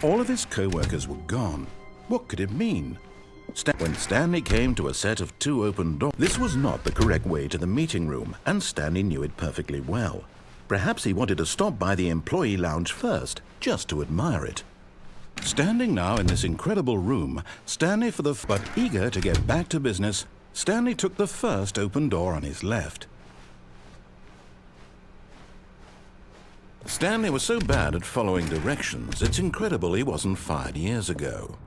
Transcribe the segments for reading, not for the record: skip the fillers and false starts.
All of his co-workers were gone. What could it mean? When Stanley came to a set of 2 open doors, this was not the correct way to the meeting room, and Stanley knew it perfectly well. Perhaps he wanted to stop by the employee lounge first, just to admire it. Standing now in this incredible room, but eager to get back to business, Stanley took the first open door on his left. Stanley was so bad at following directions, it's incredible he wasn't fired years ago.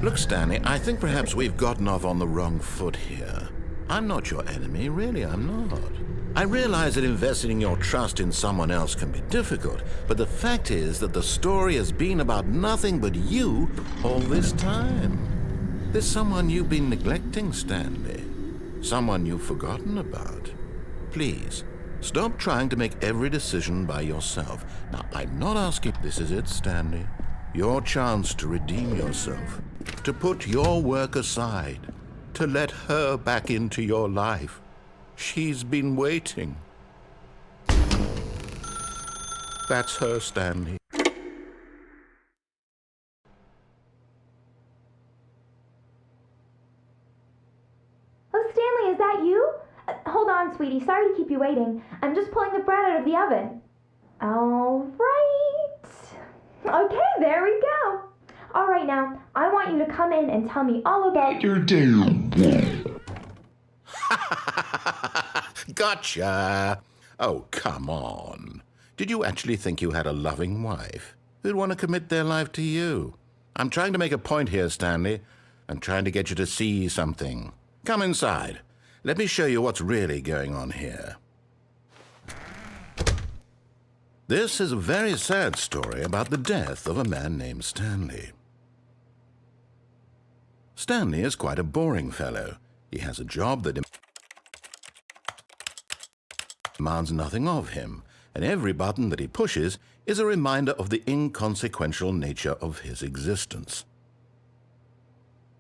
Look, Stanley, I think perhaps we've gotten off on the wrong foot here. I'm not your enemy, really, I'm not. I realize that investing your trust in someone else can be difficult, but the fact is that the story has been about nothing but you all this time. There's someone you've been neglecting, Stanley. Someone you've forgotten about. Please, stop trying to make every decision by yourself. Now, I'm not asking... This is it, Stanley. Your chance to redeem yourself. To put your work aside. To let her back into your life. She's been waiting. That's her, Stanley. Oh, Stanley, is that you? Hold on, sweetie. Sorry to keep you waiting. I'm just pulling the bread out of the oven. All right. Okay, there we go. All right, now, I want you to come in and tell me all about your day. Gotcha! Oh, come on. Did you actually think you had a loving wife who'd want to commit their life to you? I'm trying to make a point here, Stanley. I'm trying to get you to see something. Come inside. Let me show you what's really going on here. This is a very sad story about the death of a man named Stanley. Stanley is quite a boring fellow. He has a job that demands nothing of him, and every button that he pushes is a reminder of the inconsequential nature of his existence.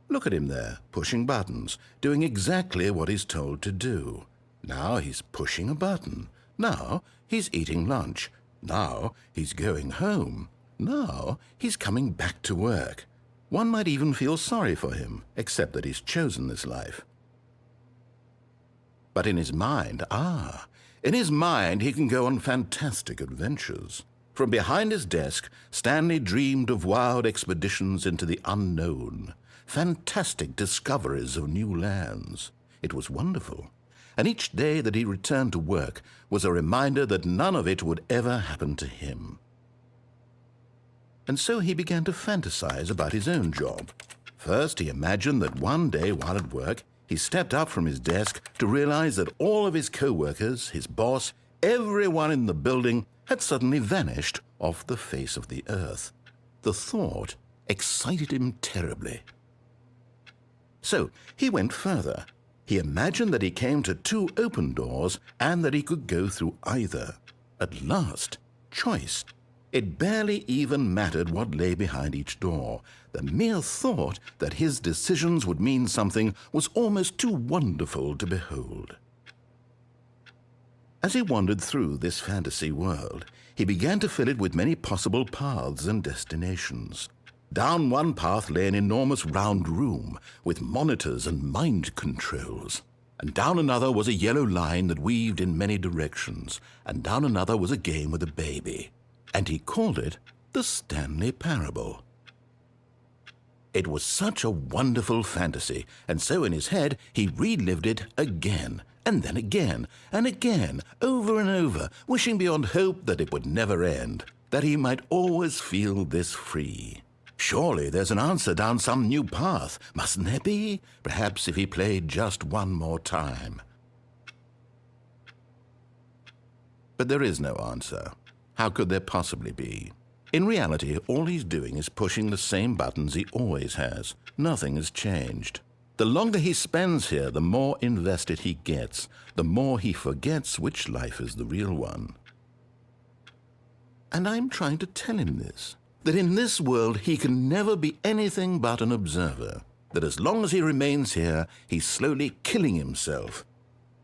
Look at him there, pushing buttons, doing exactly what he's told to do. Now he's pushing a button. Now he's eating lunch. Now he's going home. Now he's coming back to work. One might even feel sorry for him, except that he's chosen this life. But in his mind, he can go on fantastic adventures. From behind his desk, Stanley dreamed of wild expeditions into the unknown, fantastic discoveries of new lands. It was wonderful, and each day that he returned to work was a reminder that none of it would ever happen to him. And so he began to fantasize about his own job. First, he imagined that one day while at work, he stepped up from his desk to realize that all of his co-workers, his boss, everyone in the building had suddenly vanished off the face of the earth. The thought excited him terribly. So he went further. He imagined that he came to 2 open doors and that he could go through either. At last, choice. It barely even mattered what lay behind each door. The mere thought that his decisions would mean something was almost too wonderful to behold. As he wandered through this fantasy world, he began to fill it with many possible paths and destinations. Down one path lay an enormous round room with monitors and mind controls. And down another was a yellow line that weaved in many directions. And down another was a game with a baby. And he called it the Stanley Parable. It was such a wonderful fantasy, and so in his head he relived it again, and then again, and again, over and over, wishing beyond hope that it would never end, that he might always feel this free. Surely there's an answer down some new path, mustn't there be? Perhaps if he played just one more time. But there is no answer. How could there possibly be? In reality, all he's doing is pushing the same buttons he always has. Nothing has changed. The longer he spends here, the more invested he gets, the more he forgets which life is the real one. And I'm trying to tell him this, that in this world he can never be anything but an observer, that as long as he remains here, he's slowly killing himself.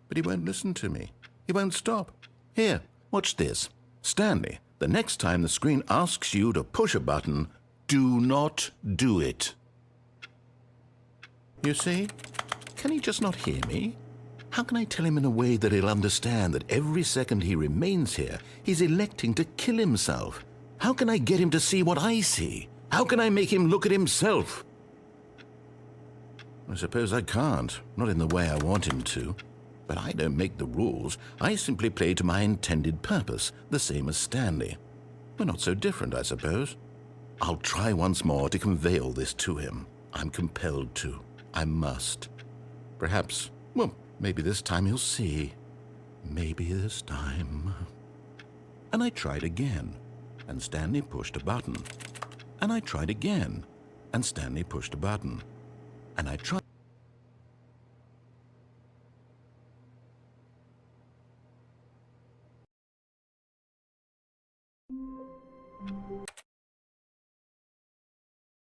But he won't listen to me. He won't stop. Here, watch this. Stanley, The next time the screen asks you to push a button, do not do it. You see? Can he just not hear me? How can I tell him in a way that he'll understand that every second he remains here, he's electing to kill himself? How can I get him to see what I see? How can I make him look at himself? I suppose I can't, not in the way I want him to. But I don't make the rules. I simply play to my intended purpose, the same as Stanley. We're not so different, I suppose. I'll try once more to convey all this to him. I'm compelled to. I must. Perhaps, well, maybe this time he'll see. Maybe this time. And I tried again, and Stanley pushed a button. And I tried again, and Stanley pushed a button. And I tried.